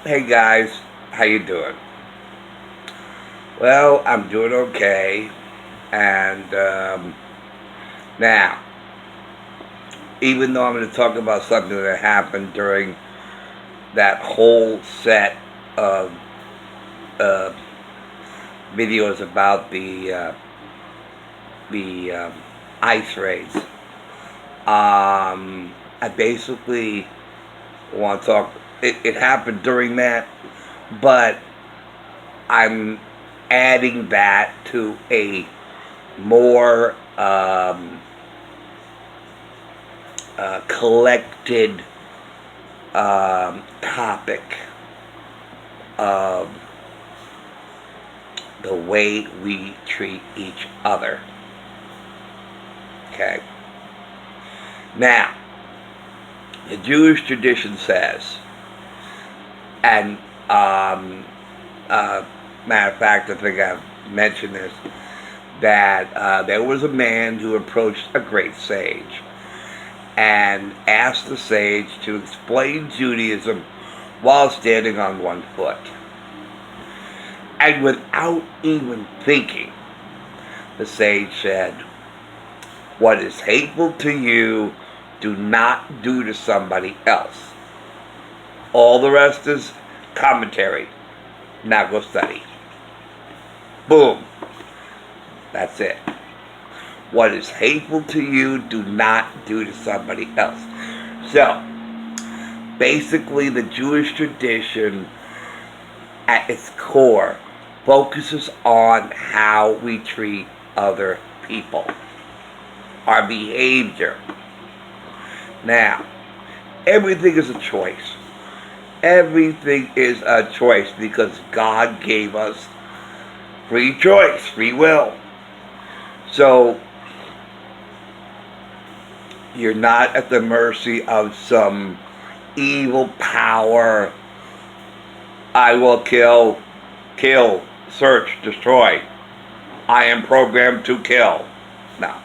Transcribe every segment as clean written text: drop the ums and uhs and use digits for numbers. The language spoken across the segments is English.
Hey guys, how you doing? Well, I'm doing okay. And now, even though I'm going to talk about something that happened during that whole set of uh, videos about the ice raids, I basically want to talk. It happened during that, but I'm adding that to a more collected topic of the way we treat each other. Okay? Now, the Jewish tradition says, and matter of fact, I think I've mentioned this, that there was a man who approached a great sage and asked the sage to explain Judaism while standing on one foot. And without even thinking, the sage said, "What is hateful to you, do not do to somebody else." All the rest is commentary. Now go study. Boom. That's it. What is hateful to you, do not do to somebody else. So, basically, the Jewish tradition, at its core, focuses on how we treat other people, our behavior. Now, everything is a choice. Everything is a choice because God gave us free choice, free will. So, you're not at the mercy of some evil power. I will kill, search, destroy. I am programmed to kill. No.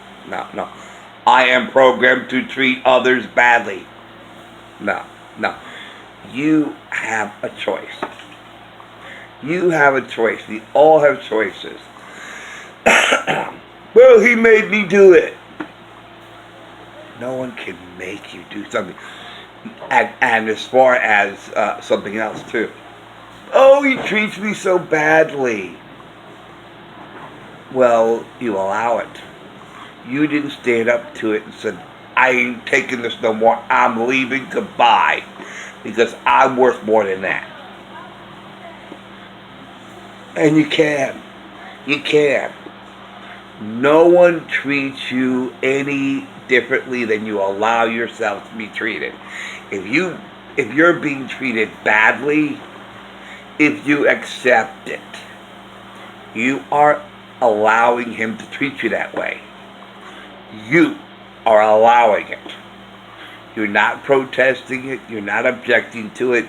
I am programmed to treat others badly. No. You have a choice. You have a choice. We all have choices. Well, he made me do it. No one can make you do something. And as far as something else too. Oh, he treats me so badly. Well, you allow it. You didn't stand up to it and said, "I ain't taking this no more. I'm leaving. Goodbye. Because I'm worth more than that." And you can. You can. No one treats you any differently than you allow yourself to be treated. If you're being treated badly, if you accept it, you are allowing him to treat you that way. You are allowing it. You're not protesting it. You're not objecting to it.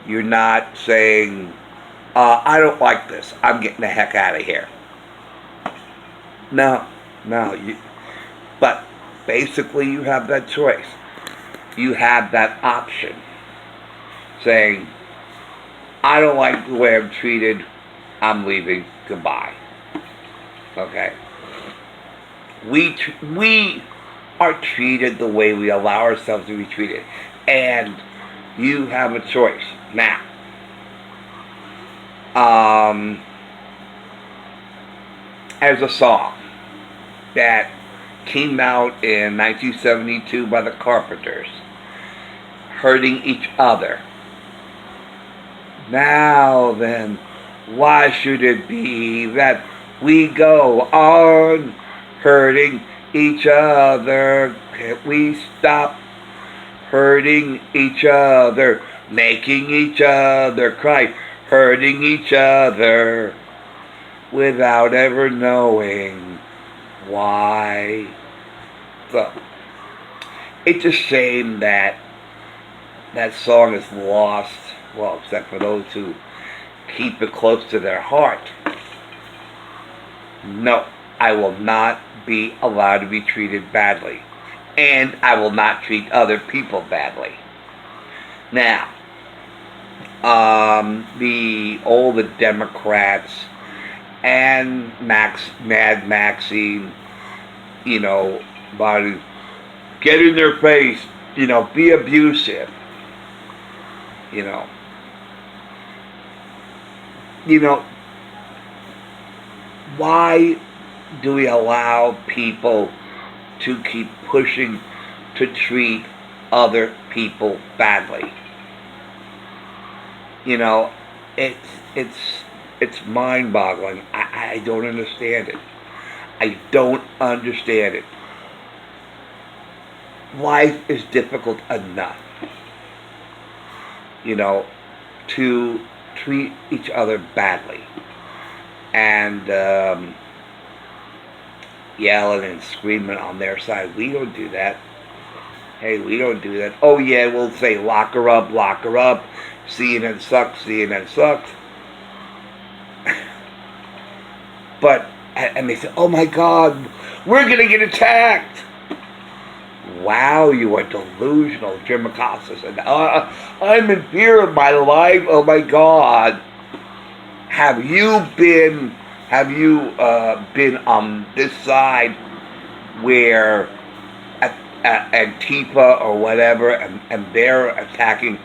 You're not saying, "I don't like this. I'm getting the heck out of here." No. But basically, you have that choice. You have that option. Saying, "I don't like the way I'm treated. I'm leaving. Goodbye." Okay? We are treated the way we allow ourselves to be treated. And you have a choice. Now, as a song that came out in 1972 by the Carpenters, "Hurting Each Other." Now then, why should it be that we go on hurting each other? Can't we stop hurting each other, making each other cry, hurting each other without ever knowing why? So, it's a shame that that song is lost, well, except for those who keep it close to their heart. No, I will not be allowed to be treated badly. And I will not treat other people badly. Now, all the Democrats and Mad Maxine, you know, body get in their face, you know, be abusive, you know. You know, why do we allow people to keep pushing to treat other people badly? You know, it's it's it's mind-boggling. I don't understand it. I don't understand it. Life is difficult enough, you know, to treat each other badly and yelling and screaming on their side. We don't do that. Hey, we don't do that. Oh yeah, we'll say lock her up, lock her up. CNN sucks, CNN sucks. But and they say, oh my God, we're gonna get attacked. Wow, you are delusional, Jim Acosta said. I'm in fear of my life. Oh my God. Have you been on this side where Antifa or whatever and they're attacking?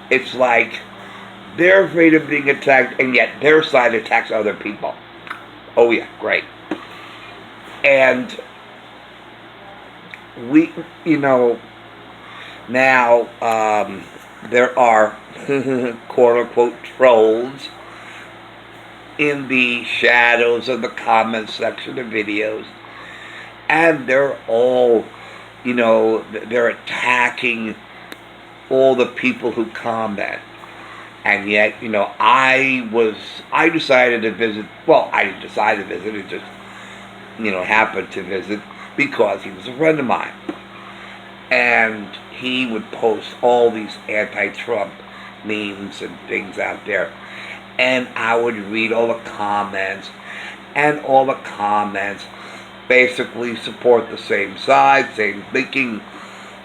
It's like they're afraid of being attacked and yet their side attacks other people. Oh yeah, great. And we, you know, now there are quote-unquote trolls in the shadows of the comment section of videos, and they're all, you know, they're attacking all the people who comment. And yet, you know, I decided to visit, well, I didn't decide to visit, it just, you know, happened to visit because he was a friend of mine. And he would post all these anti-Trump memes and things out there. And I would read all the comments, and all the comments basically support the same side, same thinking,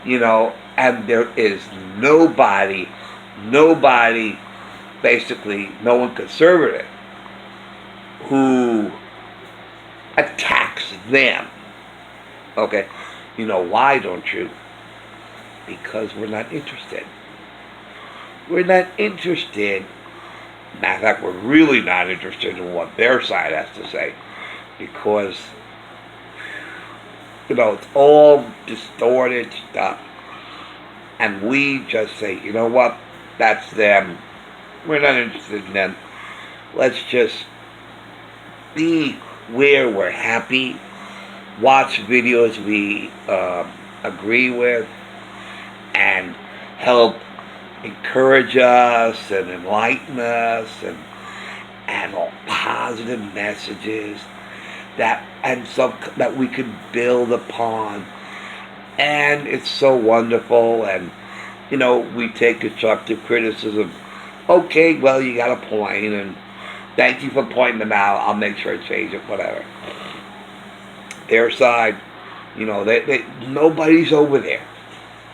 you know, and there is nobody, basically no one conservative who attacks them. Okay, you know why, don't you? Because we're not interested. We're not interested. Matter of fact, we're really not interested in what their side has to say. Because, you know, it's all distorted stuff. And we just say, you know what? That's them. We're not interested in them. Let's just be where we're happy. Watch videos we agree with and help encourage us and enlighten us and all positive messages that we can build upon. And it's so wonderful. And you know, we take constructive criticism. Okay, well, you got a point, and thank you for pointing them out. I'll make sure to change it, whatever. Their side, you know, nobody's over there.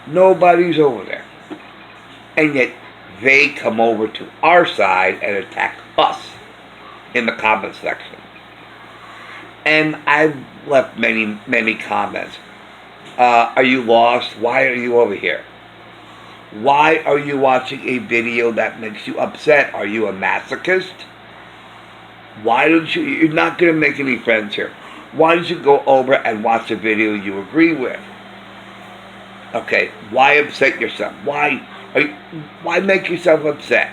Nobody's over there. And yet they come over to our side and attack us in the comment section. And I've left many comments. Are you lost? Why are you over here? Why are you watching a video that makes you upset? Are you a masochist? Why don't you? You're not going to make any friends here. Why don't you go over and watch a video you agree with? Okay, why upset yourself? Why make yourself upset?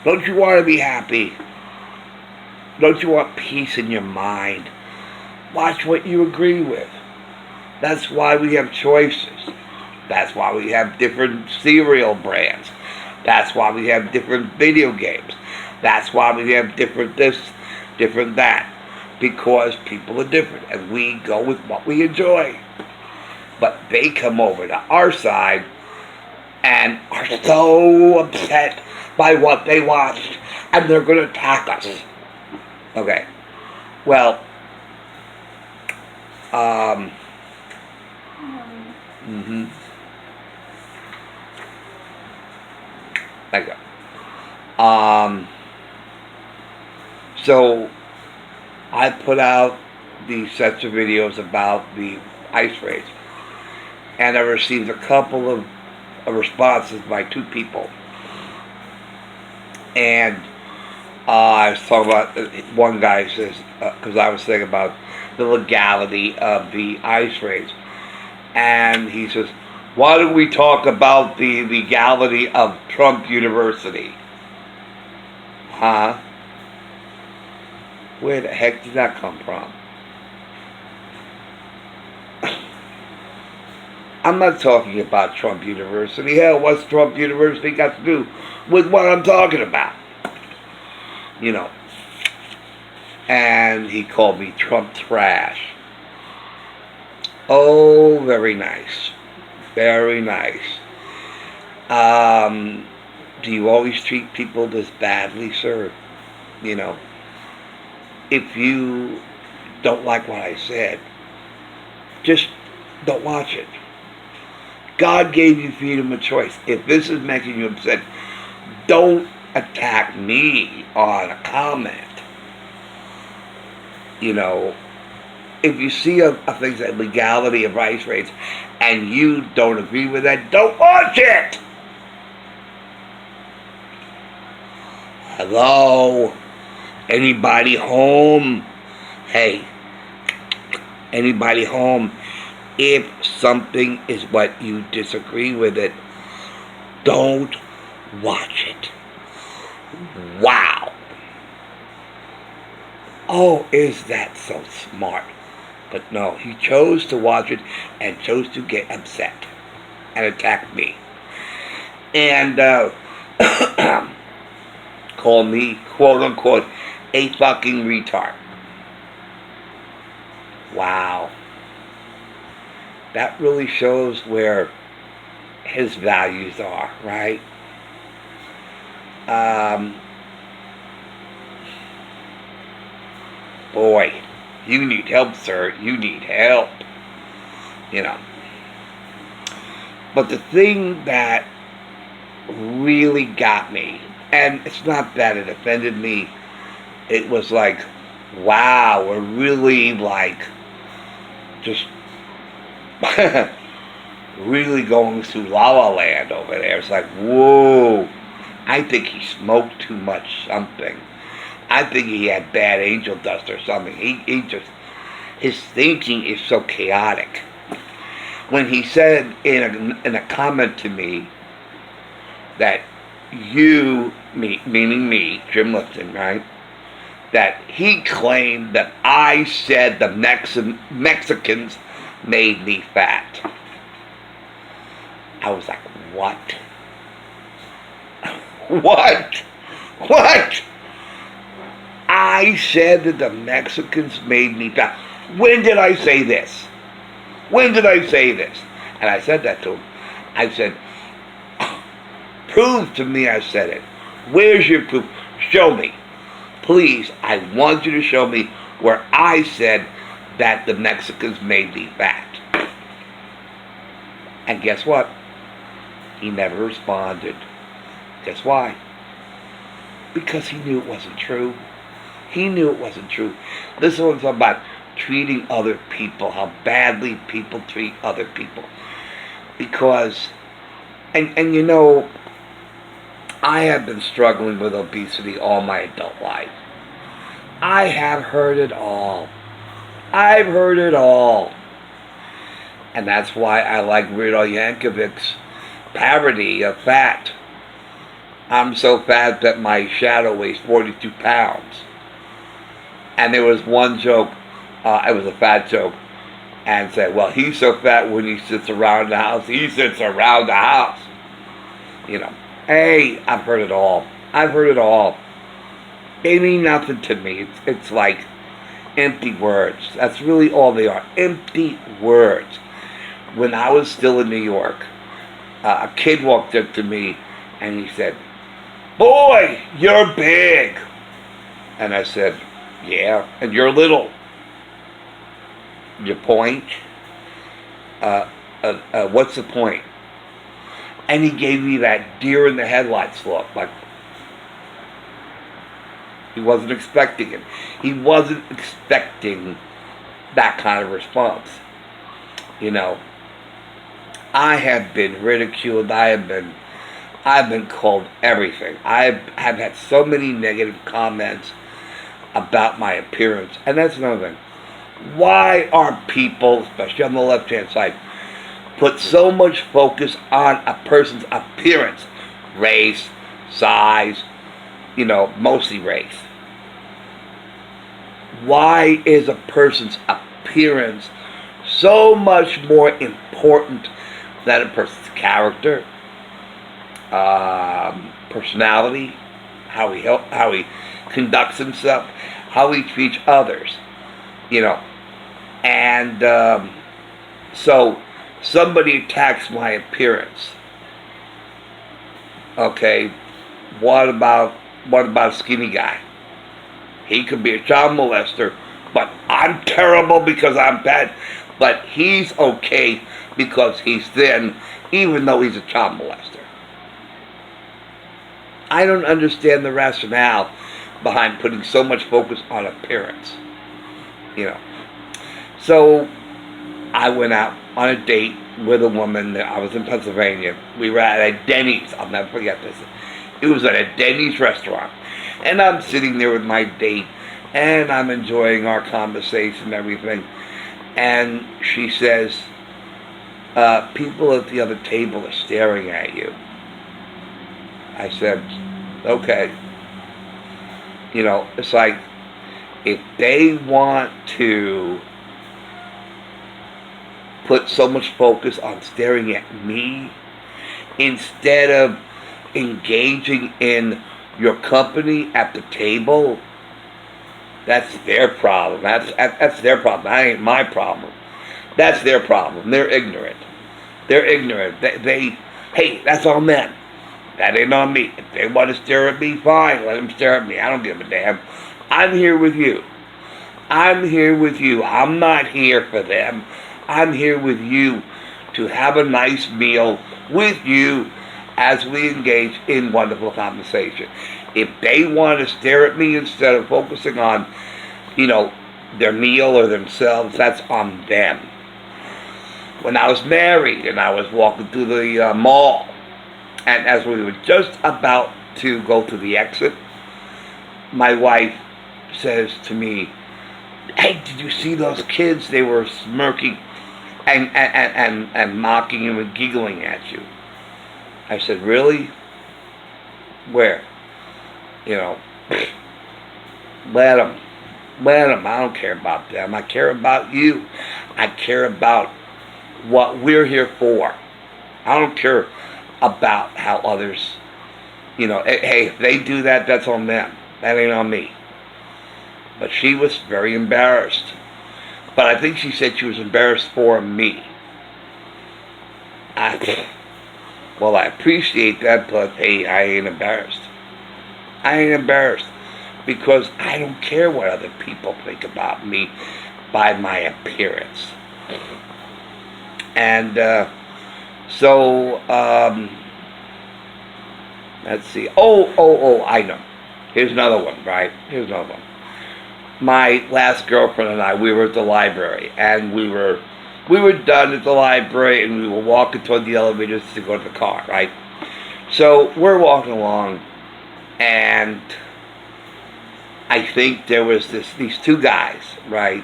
Don't you want to be happy? Don't you want peace in your mind? Watch what you agree with. That's why we have choices. That's why we have different cereal brands. That's why we have different video games. That's why we have different this, different that. Because people are different and we go with what we enjoy. But they come over to our side and are so upset by what they watched and they're going to attack us. Okay. Well, Thank you. Um, so I put out these sets of videos about the ice raids, and I received a couple of responses by two people. And I was talking about, one guy says, because I was thinking about the legality of the ice raids, and he says, why don't we talk about the legality of Trump University? Huh? Where the heck did that come from? I'm not talking about Trump University. Hell, what's Trump University got to do with what I'm talking about? You know. And he called me Trump trash. Oh, very nice. Very nice. Do you always treat people this badly, sir? You know, if you don't like what I said, just don't watch it. God gave you freedom of choice. If this is making you upset, don't attack me on a comment. You know, if you see a thing like legality of ice raids and you don't agree with that, don't watch it. Hello? Anybody home? Hey, anybody home? If something is what you disagree with it, don't watch it. Wow. Oh, is that so smart? But no, he chose to watch it and chose to get upset and attack me. And call me, quote unquote, a fucking retard. Wow. That really shows where his values are, right? Boy, you need help, sir. You need help. You know. But the thing that really got me, and it's not that it offended me, it was like, wow, we're really like just really going through La La Land over there. It's like, whoa, I think he smoked too much something. I think he had bad angel dust or something. He just, his thinking is so chaotic. When he said in a comment to me that you, meaning me, Jim Lifton, right, that he claimed that I said the Mexicans made me fat. I was like, what? What? What? I said that the Mexicans made me fat. When did I say this? When did I say this? And I said that to him. I said, prove to me I said it. Where's your proof? Show me. Please, I want you to show me where I said that the Mexicans made me fat. And guess what? He never responded. Guess why? Because he knew it wasn't true. He knew it wasn't true. This one's about treating other people, how badly people treat other people. Because, and you know, I have been struggling with obesity all my adult life. I have heard it all. I've heard it all. And that's why I like Weird Al Yankovic's parody of fat. I'm so fat that my shadow weighs 42 pounds. And there was one joke, it was a fat joke, and said, well, he's so fat when he sits around the house, he sits around the house. You know, hey, I've heard it all. I've heard it all. They mean nothing to me. It's like empty words. That's really all they are. Empty words. When I was still in New York, a kid walked up to me and he said, boy, you're big. And I said, yeah, and you're little. Your point? What's the point? And he gave me that deer in the headlights look, like, He wasn't expecting it. He wasn't expecting that kind of response. You know, I have been ridiculed. I've been called everything. I have had so many negative comments about my appearance. And that's another thing. Why are people, especially on the left-hand side, put so much focus on a person's appearance? Race, size, mostly race. Why is a person's appearance so much more important than a person's character, personality, how he conducts himself, how he treats others, and so somebody attacks my appearance. Okay, what about a skinny guy? He could be a child molester, but I'm terrible because I'm bad. But he's okay because he's thin, even though he's a child molester. I don't understand the rationale behind putting so much focus on appearance. So I went out on a date with a woman. I was in Pennsylvania. We were at a Denny's. I'll never forget this. It was at a Denny's restaurant. And I'm sitting there with my date, and I'm enjoying our conversation and everything. And she says, people at the other table are staring at you. I said, okay. It's like, if they want to put so much focus on staring at me instead of engaging in your company at the table, that's their problem. That's their problem. That ain't my problem. That's their problem. They're ignorant. Hey, that's on them. That ain't on me. If they want to stare at me, fine. Let them stare at me. I don't give a damn. I'm here with you. I'm not here for them. I'm here with you to have a nice meal with you as we engage in wonderful conversation. If they want to stare at me instead of focusing on, their meal or themselves, that's on them. When I was married and I was walking through the mall, and as we were just about to go to the exit, my wife says to me, "Hey, did you see those kids? They were smirking and mocking you and giggling at you." I said, "Really? Where?" Let them. I don't care about them. I care about you. I care about what we're here for. I don't care about how others, hey, if they do that, that's on them. That ain't on me. But she was very embarrassed. But I think she said she was embarrassed for me. I appreciate that, but hey, I ain't embarrassed. Because I don't care what other people think about me by my appearance. And let's see. I know. Here's another one, right? My last girlfriend and I, we were at the library, and we were done at the library, and we were walking toward the elevators to go to the car, right? So we're walking along, and I think there was these two guys, right?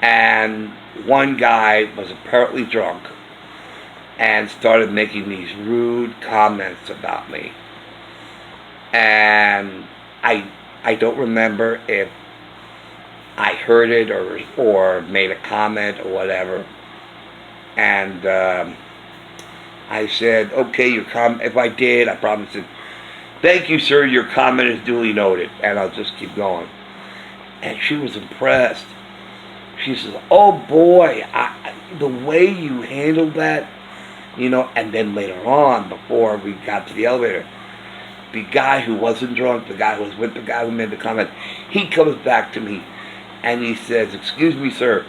And one guy was apparently drunk and started making these rude comments about me. And I don't remember if I heard it or made a comment or whatever. And I said, okay, if I did, I probably said, "Thank you, sir, your comment is duly noted," and I'll just keep going. And she was impressed. She says, "Oh boy, the way you handled that," and then later on, before we got to the elevator, the guy who wasn't drunk, the guy who was with the guy who made the comment, he comes back to me and he says, "Excuse me, sir,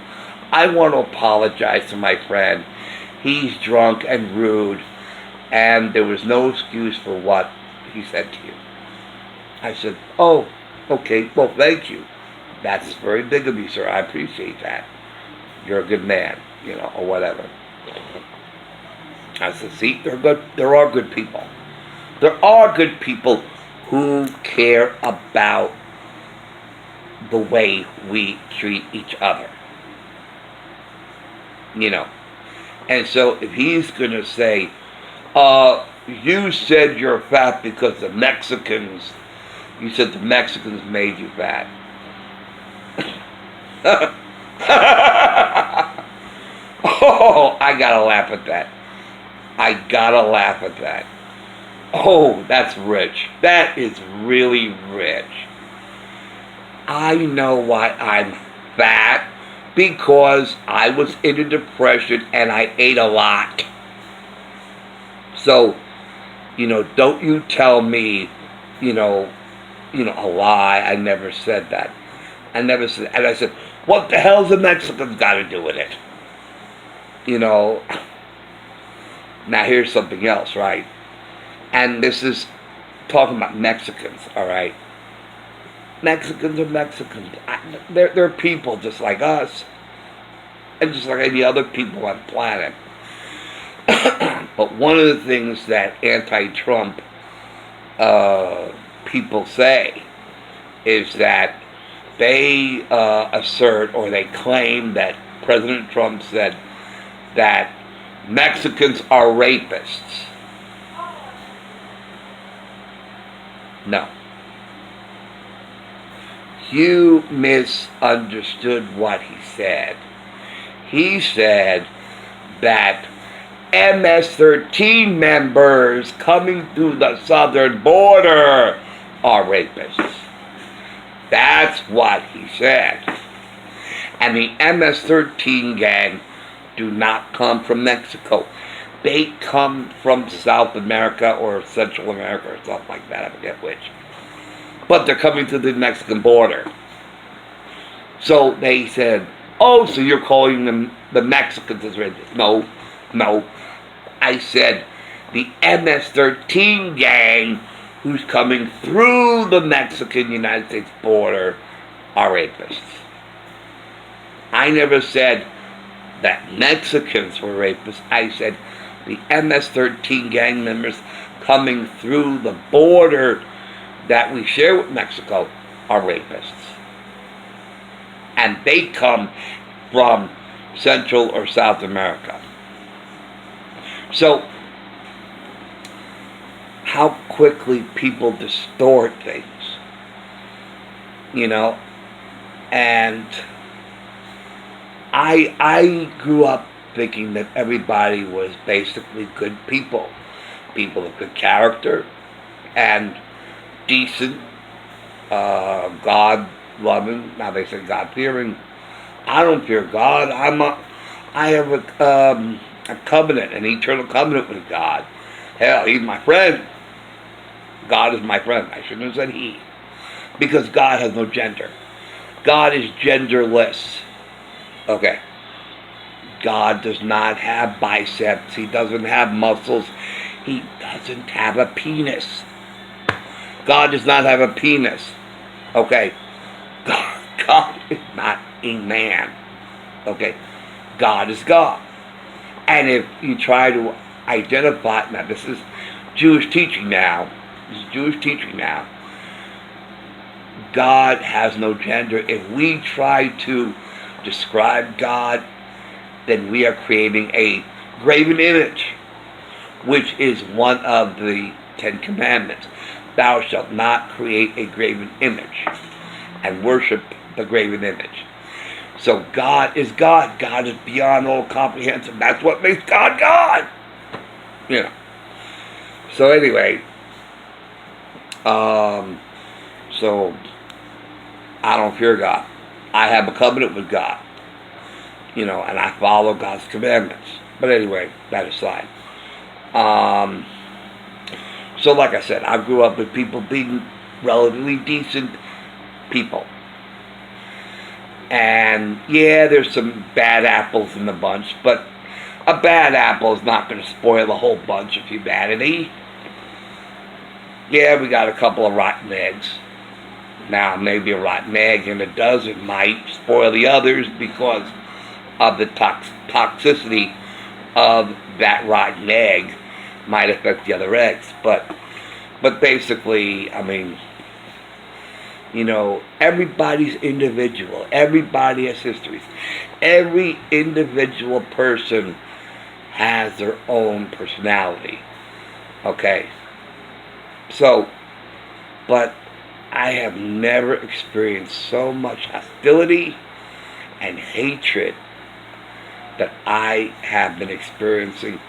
I want to apologize to my friend. He's drunk and rude, and there was no excuse for what he said to you." I said, "Oh, Okay, well, thank you. That's very big of you, sir. I appreciate that. You're a good man, or whatever. I said, see, they're good. There are good people. There are good people who care about the way we treat each other. And so if he's going to say, you said you're fat because you said the Mexicans made you fat. Oh, I gotta laugh at that. Oh, that's rich. That is really rich. I know why I'm fat. Because I was in a depression and I ate a lot. So, don't you tell me, a lie. I never said that. And I said, what the hell's the Mexicans got to do with it? Now here's something else, right? And this is talking about Mexicans, all right? Mexicans are Mexicans. They're people just like us. And just like any other people on the planet. But one of the things that anti-Trump people say is that they assert or they claim that President Trump said that Mexicans are rapists. No. You misunderstood what he said. He said that MS-13 members coming through the southern border are rapists. That's what he said. And the MS-13 gang do not come from Mexico. They come from South America or Central America or something like that. I forget which. But they're coming to the Mexican border. So they said, oh, so you're calling them the Mexicans as rapists? No. I said the MS-13 gang who's coming through the Mexican-United States border are rapists. I never said that Mexicans were rapists. I said the MS-13 gang members coming through the border that we share with Mexico are rapists. And they come from Central or South America. So, how quickly people distort things, and I grew up thinking that everybody was basically good people of good character, and decent, God-loving. Now they say God-fearing. I don't fear God. I have a covenant, an eternal covenant with God. Hell, He's my friend. God is my friend. I shouldn't have said He, because God has no gender. God is genderless. Okay. God does not have biceps. He doesn't have muscles. He doesn't have a penis. God does not have a penis. Okay. God is not a man. Okay. God is God. And if you try to identify, now this is Jewish teaching now. God has no gender. If we try to describe God, then we are creating a graven image, which is one of the 10 Commandments. Thou shalt not create a graven image and worship the graven image. So God is God. God is beyond all comprehension. That's what makes God God. So anyway, so I don't fear God. I have a covenant with God. And I follow God's commandments. But anyway, that aside. So like I said, I grew up with people being relatively decent people. And yeah, there's some bad apples in the bunch, but a bad apple is not going to spoil a whole bunch of humanity. Yeah, we got a couple of rotten eggs. Now, maybe a rotten egg in a dozen might spoil the others because of the toxicity of that rotten egg might affect the other eggs. But basically, I mean, everybody's individual. Everybody has histories. Every individual person has their own personality. Okay? So, but I have never experienced so much hostility and hatred that I have been experiencing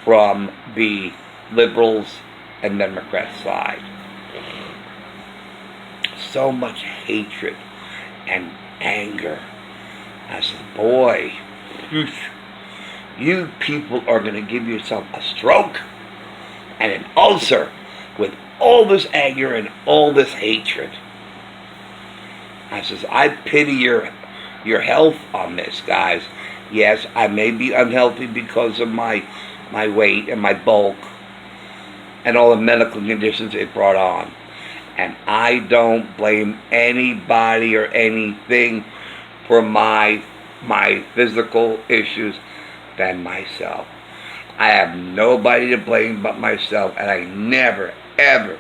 from the liberals and Democrat side. So much hatred and anger. I said, boy, you people are going to give yourself a stroke and an ulcer with all this anger and all this hatred. I says, I pity your health on this, guys. Yes, I may be unhealthy because of my weight and my bulk and all the medical conditions it brought on. And I don't blame anybody or anything for my physical issues than myself. I have nobody to blame but myself, and I never, ever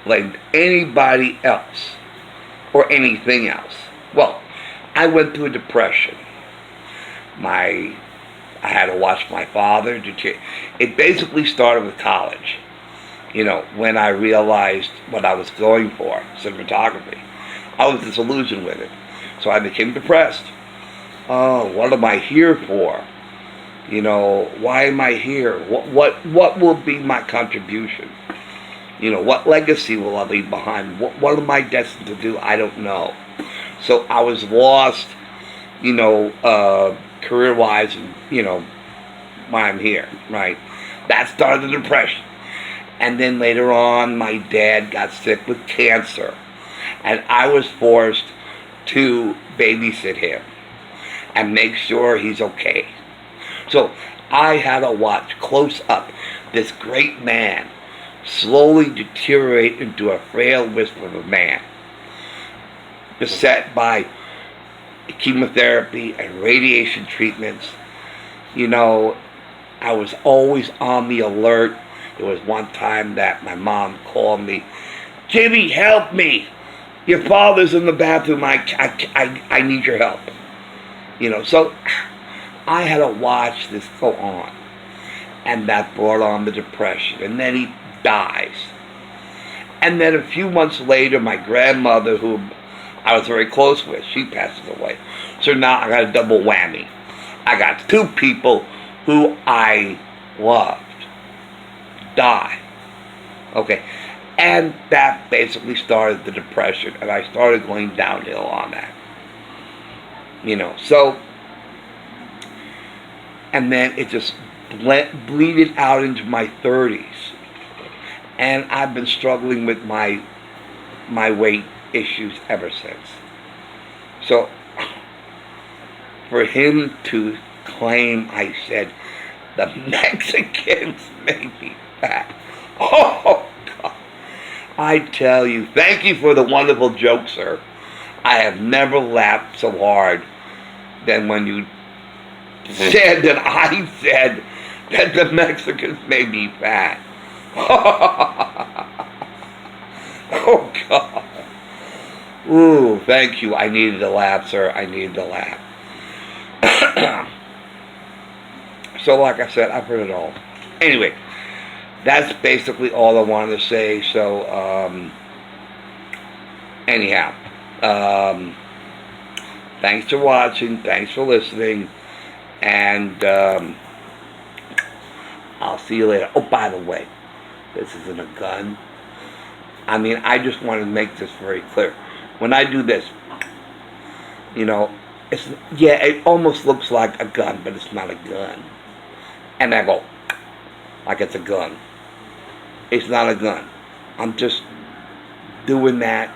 blamed anybody else or anything else. Well, I went through a depression. I had to watch my father. It basically started with college. When I realized what I was going for, cinematography, I was disillusioned with it. So I became depressed. Oh, what am I here for? Why am I here? What will be my contribution? What legacy will I leave behind? What am I destined to do? I don't know. So I was lost, career-wise, and, why I'm here, right? That started the depression. And then later on, my dad got sick with cancer. And I was forced to babysit him and make sure he's okay. So I had to watch close up this great man slowly deteriorate into a frail wisp of a man, beset by chemotherapy and radiation treatments. I was always on the alert. There was one time that my mom called me, Jimmy, help me. Your father's in the bathroom. I need your help. So I had to watch this go on. And that brought on the depression. And then he dies. And then a few months later, my grandmother, who I was very close with, she passes away. So now I got a double whammy. I got two people who I loved die. Okay. And that basically started the depression. And I started going downhill on that. So, and then it just bleeded out into my 30s. And I've been struggling with my weight issues ever since. So, for him to claim I said the Mexicans made me fat. Oh, God. I tell you, thank you for the wonderful joke, sir. I have never laughed so hard than when you said that I said that the Mexicans made me fat. Oh, God. Ooh, thank you. I needed to laugh, sir. I needed to laugh. So, like I said, I've heard it all. Anyway, that's basically all I wanted to say. So, anyhow, thanks for watching. Thanks for listening. And I'll see you later. Oh, by the way, this isn't a gun. I mean, I just want to make this very clear. When I do this, it almost looks like a gun, but it's not a gun. And I go, like it's a gun. It's not a gun. I'm just doing that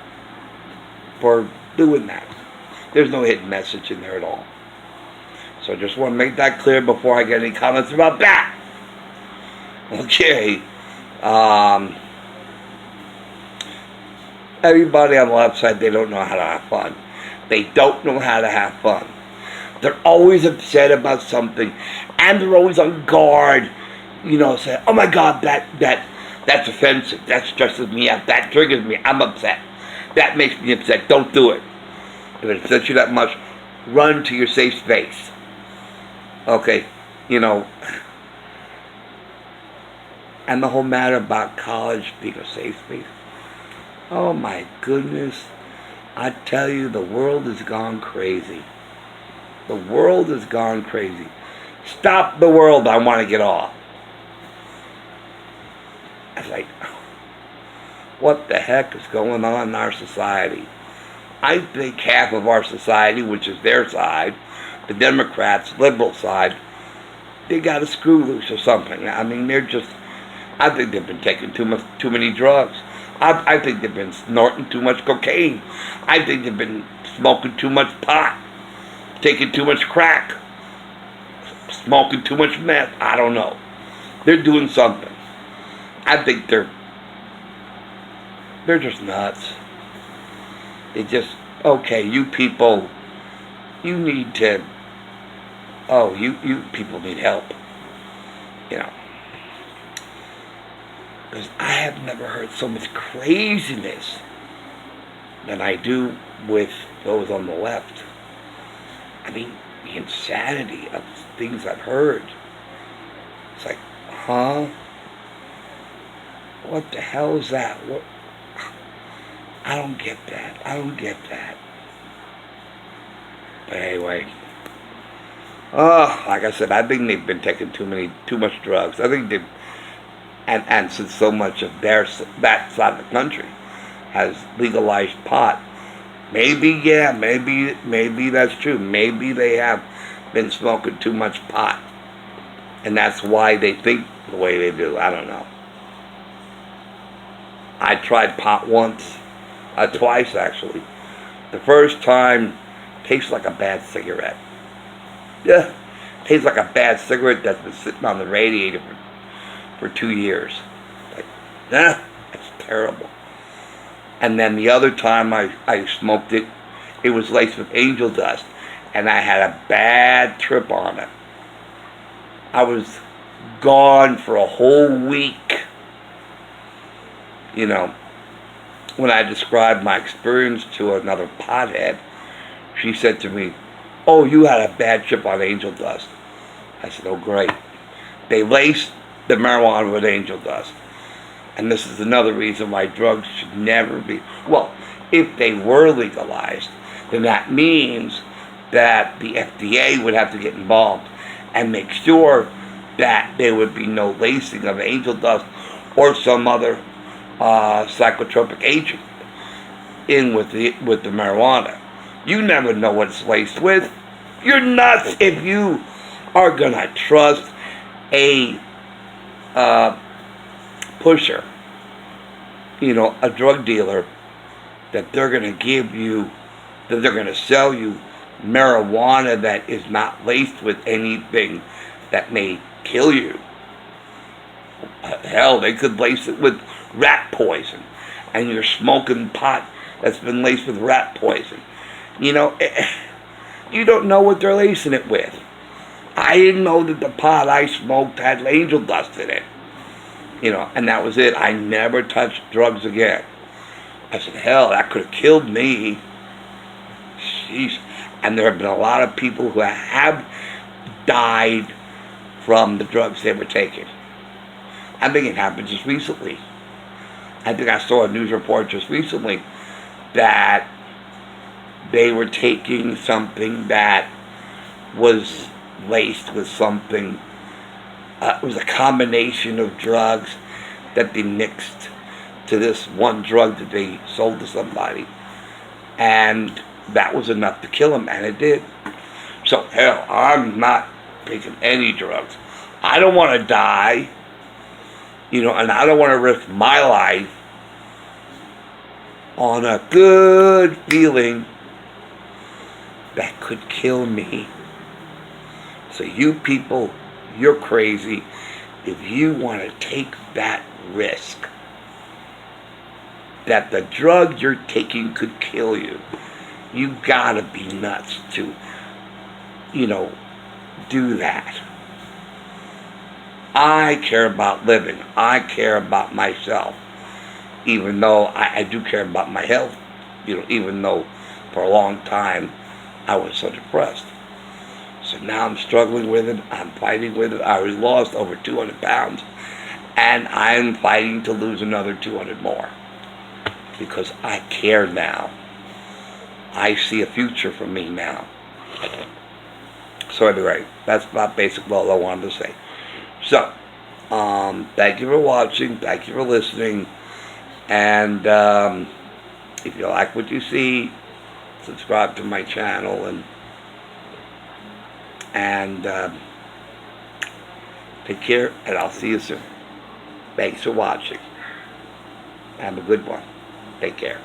for doing that. There's no hidden message in there at all. So I just want to make that clear before I get any comments about that. Okay. everybody on the left side, they don't know how to have fun. They don't know how to have fun. They're always upset about something, and they're always on guard. Say, "Oh my God, that's offensive. That stresses me out. That triggers me. I'm upset. That makes me upset. Don't do it. If it upsets you that much, run to your safe space." Okay, And the whole matter about college being a safe space. Oh my goodness. I tell you, the world has gone crazy. The world has gone crazy. Stop the world, I want to get off. It's like, what the heck is going on in our society? I think half of our society, which is their side, the Democrats, liberal side, they got a screw loose or something. I mean, I think they've been taking too many drugs. I think they've been snorting too much cocaine. I think they've been smoking too much pot, taking too much crack, smoking too much meth. I don't know. They're doing something. I think they're just nuts. They just, okay, you people, you need to, you people need help. Because I have never heard so much craziness than I do with those on the left. I mean, the insanity of things I've heard. It's like, huh? What the hell is that? What? I don't get that. But anyway, like I said, I think they've been taking too much drugs. I think and since so much of that side of the country has legalized pot, maybe that's true. Maybe they have been smoking too much pot, and that's why they think the way they do. I don't know. I tried pot twice actually. The first time tastes like a bad cigarette. Yeah, tastes like a bad cigarette that's been sitting on the radiator for 2 years. Like, that's terrible. And then the other time I smoked it, it was laced with angel dust, and I had a bad trip on it. I was gone for a whole week. When I described my experience to another pothead, she said to me, "Oh, you had a bad trip on angel dust." I said, "Oh, great." They laced the marijuana with angel dust. And this is another reason why drugs should never be, well, if they were legalized, then that means that the FDA would have to get involved and make sure that there would be no lacing of angel dust or some other psychotropic agent in with the marijuana. You never know what it's laced with. You're nuts if you are gonna trust a pusher, a drug dealer, that they're gonna sell you marijuana that is not laced with anything that may kill you. Hell, they could lace it with rat poison, and you're smoking pot that's been laced with rat poison. You don't know what they're lacing it with. I didn't know that the pot I smoked had angel dust in it. And that was it. I never touched drugs again. I said, hell, that could have killed me. Jeez. And there have been a lot of people who have died from the drugs they were taking. I think it happened just recently. I think I saw a news report just recently that they were taking something that was laced with something. It was a combination of drugs that they mixed to this one drug that they sold to somebody. And that was enough to kill him, and it did. So, hell, I'm not taking any drugs. I don't want to die, and I don't want to risk my life on a good feeling that could kill me. So you people, you're crazy if you want to take that risk. that the drug you're taking could kill you. You gotta be nuts to, do that. I care about living. I care about myself. Even though I do care about my health, even though for a long time I was so depressed. So now I'm struggling with it. I'm fighting with it. I already lost over 200 pounds. And I'm fighting to lose another 200 more. Because I care now. I see a future for me now. So anyway, that's about basically all I wanted to say. So, thank you for watching. Thank you for listening. And if you like what you see, subscribe to my channel and take care. And I'll see you soon. Thanks for watching. Have a good one. Take care.